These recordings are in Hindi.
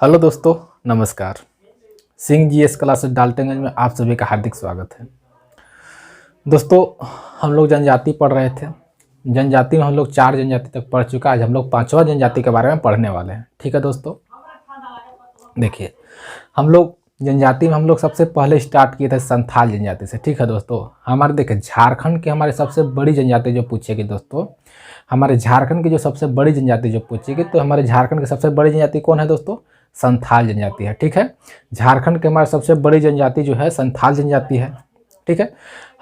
हेलो दोस्तों, नमस्कार। सिंह जीएस क्लासेस डाल्टनगंज में आप सभी का हार्दिक स्वागत है। दोस्तों, हम लोग जनजाति पढ़ रहे थे। जनजाति में हम लोग 4 जनजाति तक पढ़ चुका। आज हम लोग 5वां जनजाति के बारे में पढ़ने वाले हैं। ठीक है दोस्तों, देखिए हम लोग जनजाति में हम लोग सबसे पहले स्टार्ट किए थे संथाल जनजाति से। ठीक है दोस्तों, हमारे देखिए झारखंड की हमारी सबसे बड़ी जनजाति जो पूछेगी दोस्तों, हमारे झारखंड की जो सबसे बड़ी जनजाति जो पूछेगी, तो हमारे झारखंड की सबसे बड़ी जनजाति कौन है दोस्तों? संथाल जनजाति है। ठीक है, झारखंड के हमारे सबसे बड़ी जनजाति जो है संथाल जनजाति है। ठीक है,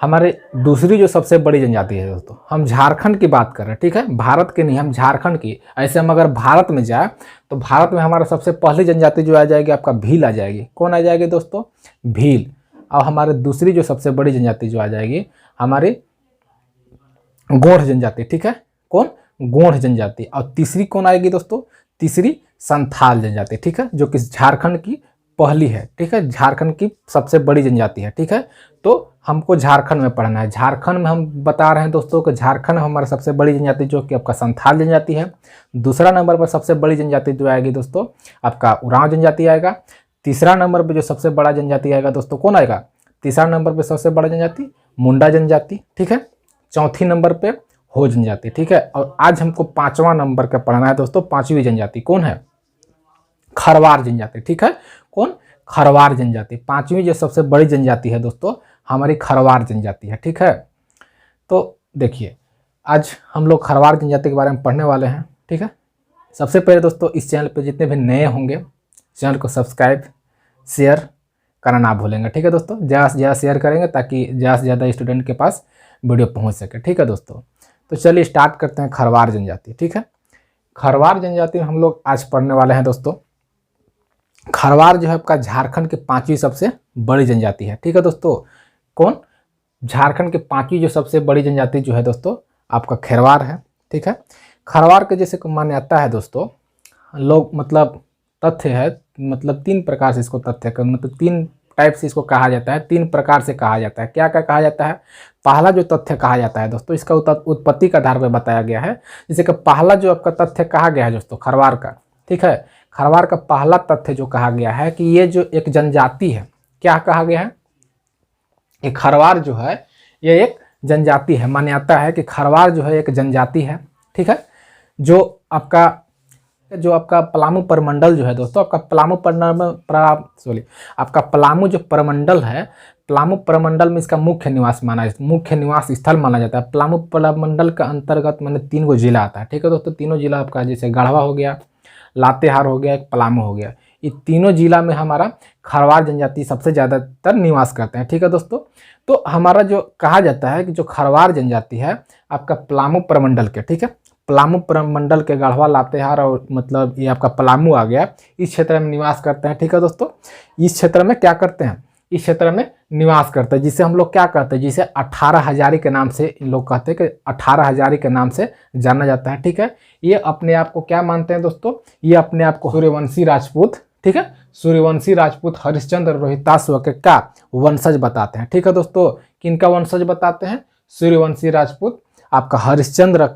हमारे दूसरी जो सबसे बड़ी जनजाति है दोस्तों, हम झारखंड की बात कर रहे हैं। ठीक है, भारत के नहीं, हम झारखंड की। ऐसे हम अगर भारत में जाए तो भारत में हमारा सबसे पहली जनजाति जो आ जाएगी आपका भील आ जाएगी। कौन आ जाएगी दोस्तों? भील। और हमारे दूसरी जो सबसे बड़ी जनजाति जो आ जाएगी हमारी गोंड जनजाति। ठीक है, कौन? गोंड जनजाति। और तीसरी कौन आएगी दोस्तों? तीसरी संथाल जनजाति। ठीक है, जो कि झारखंड की पहली है। ठीक है, झारखंड की सबसे बड़ी जनजाति है। ठीक है, तो हमको झारखंड में पढ़ना है। झारखंड में हम बता रहे हैं दोस्तों कि झारखंड में हमारा सबसे बड़ी जनजाति जो कि आपका संथाल जनजाति है। दूसरा नंबर पर सबसे बड़ी जनजाति जो आएगी दोस्तों आपका उरांव जनजाति आएगा। तीसरा नंबर पर जो सबसे बड़ा जनजाति आएगा दोस्तों कौन आएगा? तीसरा नंबर पर सबसे बड़ा जनजाति मुंडा जनजाति। ठीक है, चौथी नंबर पे हो जनजाति। ठीक है, और आज हमको 5वां नंबर का पढ़ना है दोस्तों। 5वीं जनजाति कौन है? खरवार जनजाति। ठीक है, कौन? खरवार जनजाति। 5वीं जो सबसे बड़ी जनजाति है दोस्तों हमारी खरवार जनजाति है। ठीक है, तो देखिए आज हम लोग खरवार जनजाति के बारे में पढ़ने वाले हैं। ठीक है, सबसे पहले दोस्तों इस चैनल पे जितने भी नए होंगे चैनल को सब्सक्राइब शेयर करना ना भूलेंगे। ठीक है दोस्तों, ज़्यादा से ज़्यादा शेयर करेंगे ताकि ज़्यादा से ज़्यादा स्टूडेंट के पास वीडियो पहुँच सके। ठीक है दोस्तों, तो चलिए स्टार्ट करते हैं खरवार जनजाति। ठीक है, खरवार जनजाति में हम लोग आज पढ़ने वाले हैं दोस्तों। खरवार जो है आपका झारखंड की 5वीं सबसे बड़ी जनजाति है। ठीक है दोस्तों, कौन? झारखंड की 5वीं जो सबसे बड़ी जनजाति जो है दोस्तों आपका खरवार है। ठीक है, खरवार के जैसे मान्यता है दोस्तों, लोग मतलब तथ्य है, मतलब 3 प्रकार से इसको तथ्य का मतलब 3 टाइप से इसको कहा जाता है। 3 प्रकार से कहा जाता है। क्या क्या कहा जाता है? पहला जो तथ्य कहा जाता है दोस्तों, इसका उत्पत्ति का आधार पर बताया गया है। जैसे कि पहला जो आपका तथ्य कहा गया है दोस्तों खरवार का। ठीक है, खरवार का पहला तथ्य जो कहा गया है कि ये जो एक जनजाति है, क्या कहा गया है? ये खरवार जो है ये एक जनजाति है। मान्यता है कि खरवार जो है एक जनजाति है। ठीक है, जो आपका पलामू प्रमंडल जो है दोस्तों, आपका पलामू जो प्रमंडल है, पलामू प्रमंडल में इसका मुख्य निवास स्थल माना जाता है। पलामू प्रमंडल का अंतर्गत मैंने 3 गो जिला आता है। ठीक है दोस्तों, तीनों जिला आपका जैसे गढ़वा हो गया, लातेहार हो गया, एक पलामू हो गया। ये तीनों जिला में हमारा खरवार जनजाति सबसे ज़्यादातर निवास करते हैं। ठीक है दोस्तों, तो हमारा जो कहा जाता है कि जो खरवार जनजाति है आपका पलामू प्रमंडल के, ठीक है, पलामू प्रमंडल के गढ़वा लातेहार और मतलब ये आपका पलामू आ गया, इस क्षेत्र में निवास करते हैं। ठीक है दोस्तों, इस क्षेत्र में क्या करते हैं? इस क्षेत्र में निवास करते हैं, जिसे हम लोग क्या कहते हैं, जिसे 18 हजारी के नाम से इन लोग कहते हैं कि 18 हजारी के नाम से जाना जाता है। ठीक है, ये अपने आप को क्या मानते हैं दोस्तों? ये अपने आप को सूर्यवंशी राजपूत, ठीक है, सूर्यवंशी राजपूत हरिश्चंद्र रोहिताश्व के का वंशज बताते हैं। ठीक है दोस्तों, किनका वंशज बताते हैं? सूर्यवंशी राजपूत आपका हरिश्चंद्र।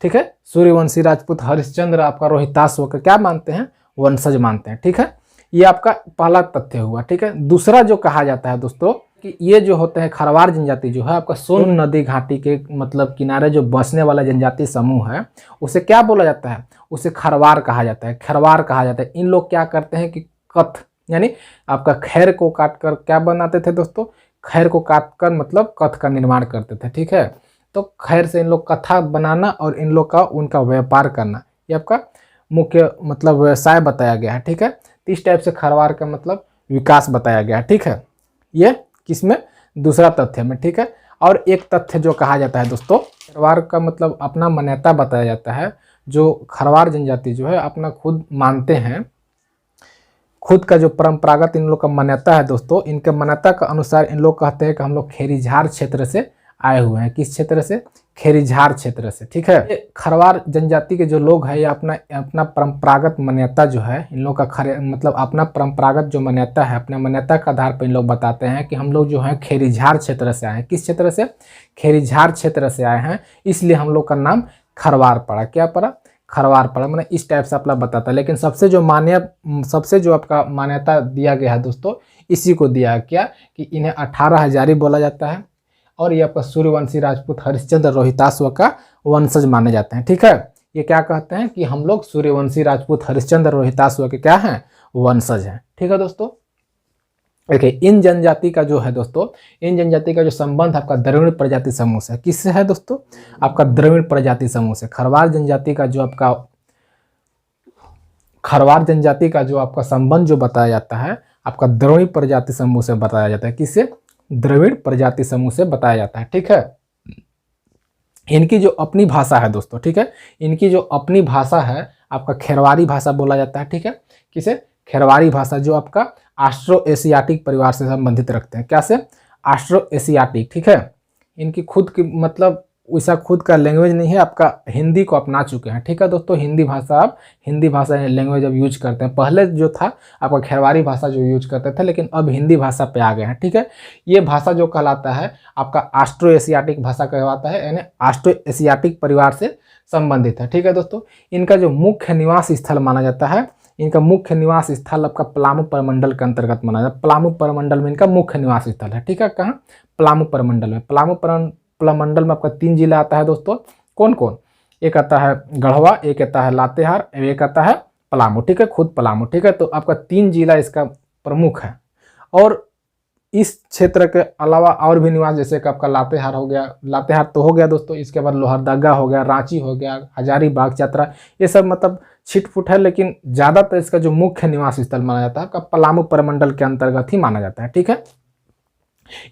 ठीक है, सूर्यवंशी राजपूत हरिश्चंद्र आपका रोहिताश्व का क्या मानते हैं? वंशज मानते हैं। ठीक है, ये आपका पहला तथ्य हुआ। ठीक है, दूसरा जो कहा जाता है दोस्तों कि ये जो होते हैं खरवार जनजाति जो है आपका सोन नदी घाटी के मतलब किनारे जो बसने वाला जनजाति समूह है, उसे क्या बोला जाता है? उसे खरवार कहा जाता है। खरवार कहा जाता है। इन लोग क्या करते हैं कि कथ यानी आपका खैर को काट कर क्या बनाते थे दोस्तों? खैर को काट कर मतलब कथ का निर्माण करते थे। ठीक है, तो खैर से इन लोग कथा बनाना और इन लोग का उनका व्यापार करना, ये आपका मुख्य मतलब व्यवसाय बताया गया है। ठीक है, इस टाइप से खरवार का मतलब विकास बताया गया है। ठीक है, ये किसमें? दूसरा तथ्य में। ठीक है, और एक तथ्य जो कहा जाता है दोस्तों, खरवार का मतलब अपना मान्यता बताया जाता है। जो खरवार जनजाति जो है अपना खुद मानते हैं, खुद का जो परंपरागत इन लोग का मान्यता है दोस्तों, इनके मान्यता का अनुसार इन लोग कहते हैं कि हम लोग खेरीझार क्षेत्र से आए हुए हैं। किस क्षेत्र से? खेरीझार क्षेत्र से। ठीक है, ये खरवार जनजाति के जो लोग हैं ये अपना परंपरागत मान्यता जो है इन लोग का मतलब अपना परंपरागत जो मान्यता है, अपने मान्यता के आधार पर इन लोग बताते हैं कि हम लोग जो है खेरीझार क्षेत्र से आए हैं। किस क्षेत्र से? खेरीझार क्षेत्र से आए हैं, इसलिए हम लोग का नाम खरवार पड़ा। क्या पड़ा? खरवार पड़ा, मतलब इस टाइप से आपका बताता है। लेकिन सबसे जो आपका मान्यता दिया गया है दोस्तों, इसी को दिया है क्या कि इन्हें 18 हजारी बोला जाता है और ये आपका सूर्यवंशी राजपूत हरिश्चंद्र रोहिताश्व का वंशज माने जाते हैं। ठीक है, ये क्या कहते हैं कि हम लोग सूर्यवंशी राजपूत हरिश्चंद्र रोहिताश्व के क्या हैं, वंशज हैं। ठीक है दोस्तों, देखिए इन जनजाति का जो है दोस्तों, इन जनजाति का जो संबंध आपका द्रविड़ प्रजाति समूह से किससे है दोस्तों, आपका द्रविड़ प्रजाति समूह से। खरवार जनजाति का जो आपका संबंध जो बताया जाता है, आपका द्रविड़ प्रजाति समूह से बताया जाता है। किससे, द्रविड़ प्रजाति समूह से बताया जाता है। ठीक है, इनकी जो अपनी भाषा है दोस्तों, ठीक है, इनकी जो अपनी भाषा है आपका खेरवारी भाषा बोला जाता है। ठीक है, किसे, खेरवारी भाषा, जो आपका ऑस्ट्रो एशियाटिक परिवार से संबंधित रखते हैं। क्या से, ऑस्ट्रो एशियाटिक। ठीक है, इनकी खुद की मतलब वैसा खुद का लैंग्वेज नहीं है, आपका हिंदी को अपना चुके हैं। ठीक है दोस्तों, हिंदी भाषा लैंग्वेज अब यूज करते हैं। पहले जो था आपका खेरवारी भाषा जो यूज करते थे, लेकिन अब हिंदी भाषा पे आ गए हैं। ठीक है, ये भाषा जो कहलाता है आपका ऑस्ट्रो एशियाटिक भाषा कहलाता है, यानी ऑस्ट्रो एशियाटिक परिवार से संबंधित है। ठीक है दोस्तों, इनका जो मुख्य निवास स्थल माना जाता है, इनका मुख्य निवास स्थल आपका पलामू प्रमंडल के अंतर्गत माना जाता है। पलामू प्रमंडल में इनका मुख्य निवास स्थल है। ठीक है, कहाँ, पलामू प्रमंडल में। पलामू प्रमंडल में आपका 3 जिला आता है दोस्तों, कौन कौन, एक आता है गढ़वा, एक आता है लातेहार, एक आता है पलामू। ठीक है, खुद पलामू। ठीक है, तो आपका 3 जिला इसका प्रमुख है। और इस क्षेत्र के अलावा और भी निवास, जैसे कि आपका लातेहार हो गया, लातेहार तो हो गया दोस्तों, इसके बाद लोहरदगा हो गया, रांची हो गया, हजारीबाग, चतरा, ये सब मतलब छिटफुट है, लेकिन ज़्यादातर इसका जो मुख्य निवास स्थल माना जाता है आपका पलामू प्रमंडल के अंतर्गत ही माना जाता है। ठीक है,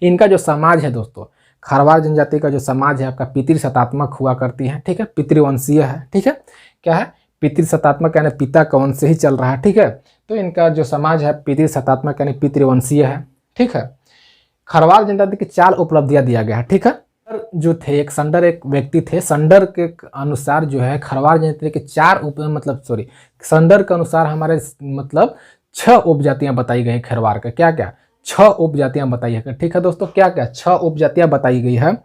इनका जो समाज है दोस्तों, खरवार जनजाति का जो समाज है आपका पितृसत्तात्मक हुआ करती है। ठीक है, पितृवंशीय है। ठीक है, क्या है, पितृसत्तात्मक, यानी पिता का वंश से ही चल रहा है। ठीक है, तो इनका जो समाज है पितृसत्तात्मक यानी पितृवंशीय है। ठीक है, खरवार जनजाति की 4 उपलब्धियां दिया गया है। ठीक है, जो थे एक व्यक्ति थे, संडर के अनुसार जो है खरवार जनजाति के 4 संडर के अनुसार हमारे मतलब 6 उपजातियां बताई गई खरवार का। क्या क्या, 6 उपजातियां बताई है। ठीक है दोस्तों, क्या क्या 6 उपजातियां बताई गई है,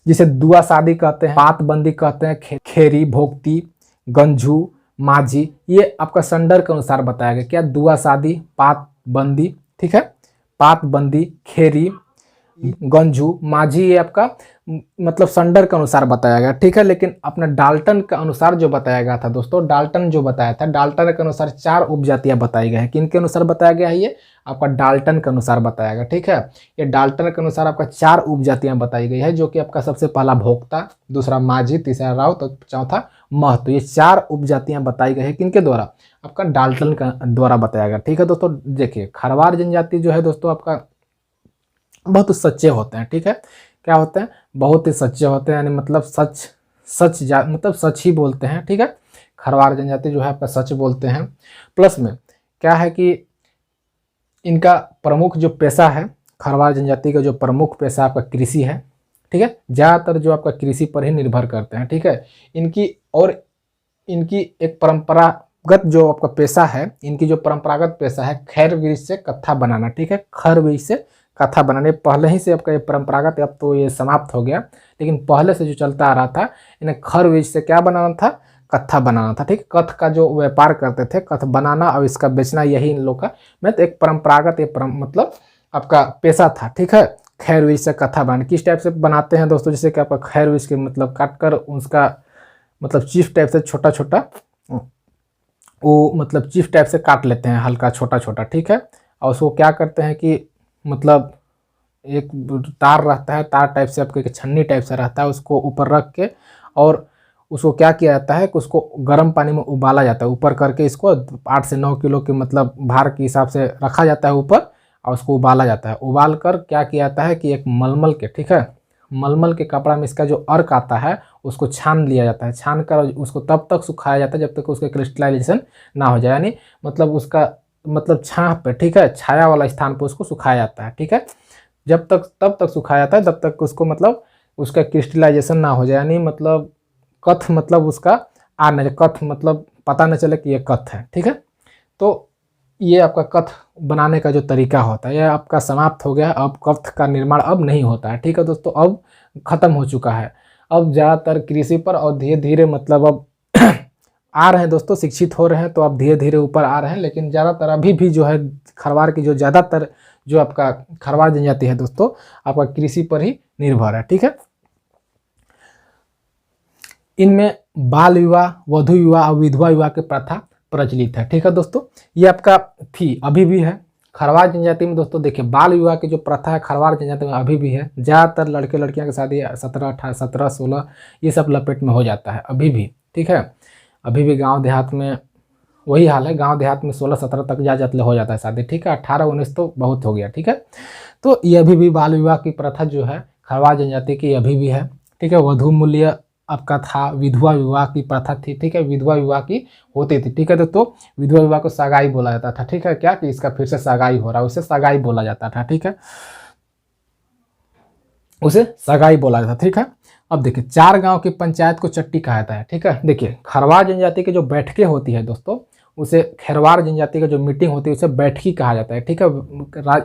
जिसे दुआ शादी कहते हैं, पातबंदी कहते हैं, खेरी, भोक्ती, गंझू, माझी, ये आपका संडर के अनुसार बताया गया। क्या, दुआ शादी, पातबंदी, ठीक है, पातबंदी, खेरी, गंझू, माझी, ये आपका मतलब संडर के अनुसार बताया गया। ठीक है, लेकिन अपना डाल्टन के अनुसार जो बताया गया था दोस्तों, डाल्टन जो बताया था, डाल्टन के अनुसार 4 उपजातियां बताई गई है। किन के अनुसार बताया गया है, ये आपका डाल्टन के अनुसार बताया गया। ठीक है, ये डाल्टन के अनुसार आपका 4 उपजातियां बताई गई है, जो कि आपका सबसे पहला भोक्ता, दूसरा माझी, तीसरा राव, तो चौथा महतो। ये 4 उपजातियां बताई गई है किनके द्वारा, आपका डाल्टन का द्वारा बताया गया। ठीक है दोस्तों, देखिए खरवार जनजाति जो है दोस्तों आपका बहुत सच्चे होते हैं। ठीक है, क्या होते हैं, बहुत ही सच्चे होते हैं, यानी मतलब मतलब सच ही बोलते हैं। ठीक है, खरवार जनजाति जो है आपका सच बोलते हैं। प्लस में क्या है कि इनका प्रमुख जो पेशा है, खरवार जनजाति का जो प्रमुख पेशा आपका कृषि है। ठीक है, ज़्यादातर जो आपका कृषि पर ही निर्भर करते हैं। ठीक है, इनकी एक परंपरागत जो आपका पेशा है, इनकी जो परंपरागत पेशा है खैर वृक्ष से कत्था बनाना। ठीक है, खैर वृक्ष से कथा बनाने, पहले ही से आपका ये परंपरागत, अब तो ये समाप्त हो गया, लेकिन पहले से जो चलता आ रहा था, इन्हें खर बीज से क्या बनाना था, कत्था बनाना था। ठीक, कथ का जो व्यापार करते थे, कथ बनाना और इसका बेचना, यही इन लोग का मतलब एक परंपरागत मतलब आपका पेशा था। ठीक है, खैर बीज से कथा बनाना किस टाइप से बनाते हैं दोस्तों, जैसे कि आपका खैर बीज के मतलब काट कर उसका मतलब चीफ टाइप से छोटा छोटा, वो मतलब चीफ टाइप से काट लेते हैं, हल्का छोटा छोटा। ठीक है, और उसको क्या करते हैं कि मतलब एक तार रहता है, तार टाइप से आपके छन्नी टाइप से रहता है, उसको ऊपर रख के और उसको क्या किया जाता है कि उसको गर्म पानी में उबाला जाता है, ऊपर करके इसको 8 से 9 किलो के मतलब भार के हिसाब से रखा जाता है ऊपर, और उसको उबाला जाता है। उबाल कर क्या किया जाता है कि एक मलमल के, ठीक है, मलमल के कपड़ा में इसका जो अर्क आता है उसको छान लिया जाता है। छान कर उसको तब तक सुखाया जाता है जब तक उसका क्रिस्टलाइजेशन ना हो जाए, यानी मतलब उसका मतलब छाह पे, ठीक है, छाया वाला स्थान पे उसको सुखाया जाता है। ठीक है, तब तक सुखाया जाता है जब तक उसको मतलब उसका क्रिस्टलाइजेशन ना हो जाए, यानी मतलब कथ मतलब उसका आ न, कथ मतलब पता न चले कि ये कथ है। ठीक है, तो ये आपका कथ बनाने का जो तरीका होता है यह आपका समाप्त हो गया। अब कथ का निर्माण अब नहीं होता है। ठीक है दोस्तों, अब खत्म हो चुका है। अब ज़्यादातर कृषि पर और धीरे धीरे मतलब अब आ रहे हैं दोस्तों, शिक्षित हो रहे हैं, तो आप धीरे धीरे ऊपर आ रहे हैं। लेकिन ज़्यादातर अभी भी जो है खरवार की जो ज़्यादातर जो आपका खरवार जनजाति है दोस्तों, आपका कृषि पर ही निर्भर है। ठीक है, इनमें बाल विवाह, वधु विवाह और विधवा विवाह की प्रथा प्रचलित है। ठीक है दोस्तों, ये आपका थी, अभी भी है। खरवार जनजाति में दोस्तों देखिए, बाल विवाह की जो प्रथा है खरवार जनजाति में अभी भी है। ज़्यादातर लड़के लड़कियां की शादी 17, 16 ये सब लपेट में हो जाता है अभी भी। ठीक है, अभी भी गांव देहात में वही हाल है, गांव देहात में 16-17 तक जा जाते हो जाता है शादी। ठीक है, 18-19 तो बहुत हो गया। ठीक है, तो ये अभी भी बाल विवाह की प्रथा जो है खरवार जनजाति की अभी भी है। ठीक है, वधु मूल्य आपका था, विधवा विवाह की प्रथा थी। ठीक है, विधवा विवाह की होती थी। ठीक है, तो विधवा विवाह को सगाई बोला जाता था। ठीक है, क्या कि इसका फिर से सगाई हो रहा है, उसे सगाई बोला जाता था। ठीक है, उसे सगाई बोला जाता। ठीक है, अब देखिए 4 गांव की पंचायत को चट्टी कहा जाता है। ठीक है, देखिए खरवार जनजाति की जो बैठकें होती है दोस्तों, उसे खरवार जनजाति का जो मीटिंग होती है उसे बैठकी कहा जाता है। ठीक है,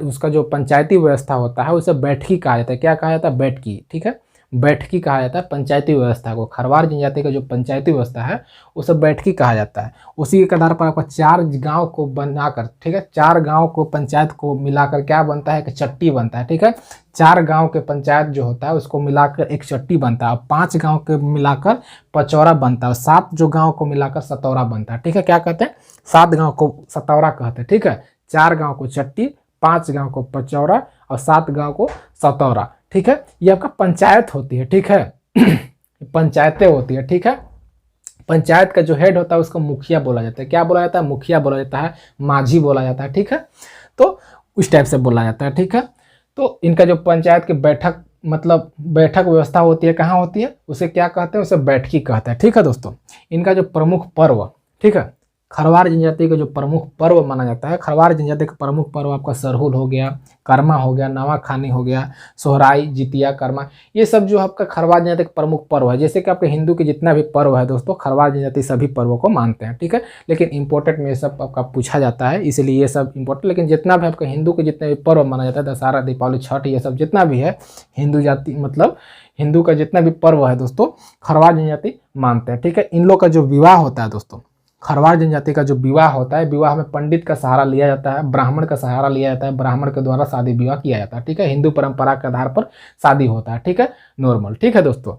उसका जो पंचायती व्यवस्था होता है उसे बैठकी कहा जाता है। क्या कहा जाता है? बैठकी। ठीक है, बैठकी कहा जाता है पंचायती व्यवस्था को। खरवार जनजाति का जो पंचायती व्यवस्था है उसे बैठकी कहा जाता है। उसी के आधार पर आपका 4 गांव को बनाकर, ठीक है, 4 गांव को पंचायत को मिलाकर क्या बनता है? एक चट्टी बनता है। ठीक है, 4 गांव के पंचायत जो होता है उसको मिलाकर एक चट्टी बनता है। 5 गांव के मिलाकर पचौरा बनता है। 7 जो गांव को मिलाकर सतौरा बनता है। ठीक है, क्या कहते हैं? 7 गांव को सतौरा कहते हैं। ठीक है, 4 गांव को चट्टी, 5 गांव को पचौरा और 7 गांव को सतौरा। ठीक है, ये आपका पंचायत होती है। ठीक है, पंचायतें होती है। ठीक है, पंचायत का जो हेड होता है उसको मुखिया बोला जाता है। क्या बोला जाता है? मुखिया बोला जाता है, माझी बोला जाता है। ठीक है, तो उस टाइप से बोला जाता है। ठीक है, तो इनका जो पंचायत की बैठक मतलब बैठक व्यवस्था होती है, कहाँ होती है? उसे क्या कहते हैं? उसे बैठकी कहते हैं। ठीक है दोस्तों, इनका जो प्रमुख पर्व, ठीक है, खरवार जनजाति का जो प्रमुख पर्व माना जाता है, खरवार जनजाति का प्रमुख पर्व आपका सरहुल हो गया, कर्मा हो गया, नवाखानी हो गया, सोहराई, जितिया, कर्मा, ये सब जो आपका खरवार जनजाति का प्रमुख पर्व है। जैसे कि आपके हिंदू के जितना भी पर्व है दोस्तों, खरवार जनजाति सभी पर्वों को मानते हैं। ठीक है, लेकिन इंपॉर्टेंट में ये सब आपका पूछा जाता है, इसलिए ये सब इंपॉर्टेंट। लेकिन जितना भी आपका हिंदू के जितने भी पर्व माना जाता है, दशहरा, दीपावली, छठ, ये सब जितना भी है हिंदू जाति मतलब हिंदू का जितना भी पर्व है दोस्तों, खरवार जनजाति मानते हैं। ठीक है, इन लोग का जो विवाह होता है दोस्तों, खरवार जनजाति का जो विवाह होता है, विवाह में पंडित का सहारा लिया जाता है, ब्राह्मण का सहारा लिया जाता है, ब्राह्मण के द्वारा शादी विवाह किया जाता है। ठीक है, हिंदू परंपरा के आधार पर शादी होता है। ठीक है, नॉर्मल। ठीक है दोस्तों,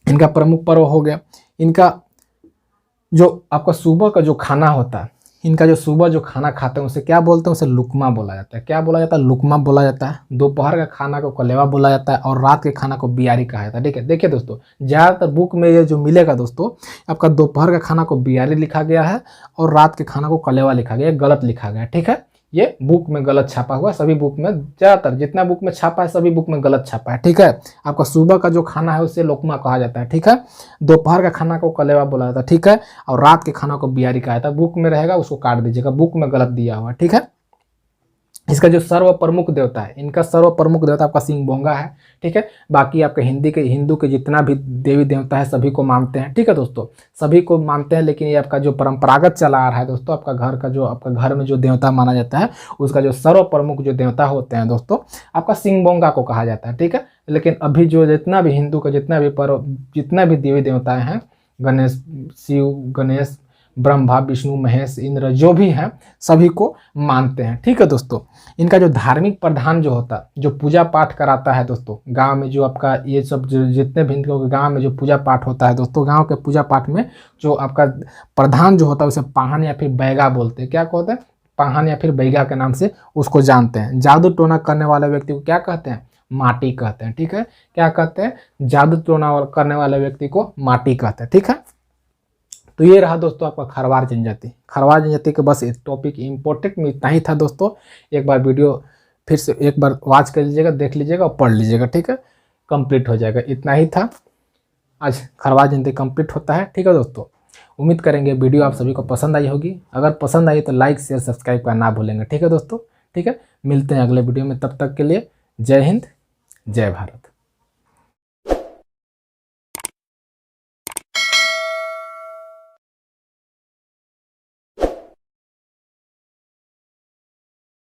इनका प्रमुख पर्व हो गया। इनका जो आपका सुबह का जो खाना होता है, इनका जो सुबह जो खाना खाते हैं उसे क्या बोलते हैं? उसे लुकमा बोला जाता है। क्या बोला जाता है? लुकमा बोला जाता है। दोपहर का खाना को कलेवा बोला जाता है और रात के खाना को बियारी कहा जाता है। ठीक है, देखिए दोस्तों, ज़्यादातर बुक में ये जो मिलेगा दोस्तों, आपका दोपहर का खाना को बियारी लिखा गया है और रात के खाना को कलेवा लिखा गया है, गलत लिखा गया है। ठीक है, ये बुक में गलत छापा हुआ, सभी बुक में, ज़्यादातर जितना बुक में छापा है सभी बुक में गलत छापा है। ठीक है, आपका सुबह का जो खाना है उसे लोकमा कहा जाता है। ठीक है, दोपहर का खाना को कलेवा बोला जाता है। ठीक है, और रात के खाना को बियारी कहा जाता है। बुक में रहेगा उसको काट दीजिएगा, बुक में गलत दिया हुआ है। ठीक है, इसका जो सर्व प्रमुख देवता है, इनका सर्व प्रमुख देवता आपका सिंहभोंगा है। ठीक है, बाकी आपके हिंदू के जितना भी देवी देवता है सभी को मानते हैं। ठीक है दोस्तों, सभी को मानते हैं, लेकिन ये आपका जो परंपरागत चला आ रहा है दोस्तों, आपका घर में जो देवता माना जाता है उसका जो सर्व प्रमुख जो देवता होते हैं दोस्तों, आपका सिंहभोंगा को कहा जाता है। ठीक है, लेकिन अभी जो जितना भी हिंदू का जितना भी पर्व, जितना भी देवी देवताएं हैं, गणेश, शिव, गणेश, ब्रह्मा, विष्णु, महेश, इंद्र, जो भी हैं सभी को मानते हैं। ठीक है दोस्तों, इनका जो धार्मिक प्रधान जो होता है, जो पूजा पाठ कराता है दोस्तों, गांव में जो आपका ये सब जो जितने भी हिंदुओं के गांव में जो पूजा पाठ होता है दोस्तों, गांव के पूजा पाठ में जो आपका प्रधान जो होता है उसे पाहन या फिर बैगा बोलते हैं। क्या कहते हैं? पाहन या फिर बैगा के नाम से उसको जानते हैं। जादू टोना करने वाले व्यक्ति को क्या कहते हैं? माटी कहते हैं। ठीक है, क्या कहते हैं? जादू टोना करने वाले व्यक्ति को माटी कहते हैं। ठीक है, तो ये रहा दोस्तों आपका खरवार जनजाति। खरवार जनजाति के बस इस टॉपिक इंपॉर्टेंट में इतना ही था दोस्तों। एक बार वीडियो फिर से एक बार वॉच कर लीजिएगा, देख लीजिएगा और पढ़ लीजिएगा। ठीक है, कंप्लीट हो जाएगा। इतना ही था, आज खरवार जनजाति कंप्लीट होता है। ठीक है दोस्तों, उम्मीद करेंगे वीडियो आप सभी को पसंद आई होगी। अगर पसंद आई तो लाइक, शेयर, सब्सक्राइब करना भूलेंगे। ठीक है दोस्तों, ठीक है, मिलते हैं अगले वीडियो में। तब तक के लिए जय हिंद, जय भारत।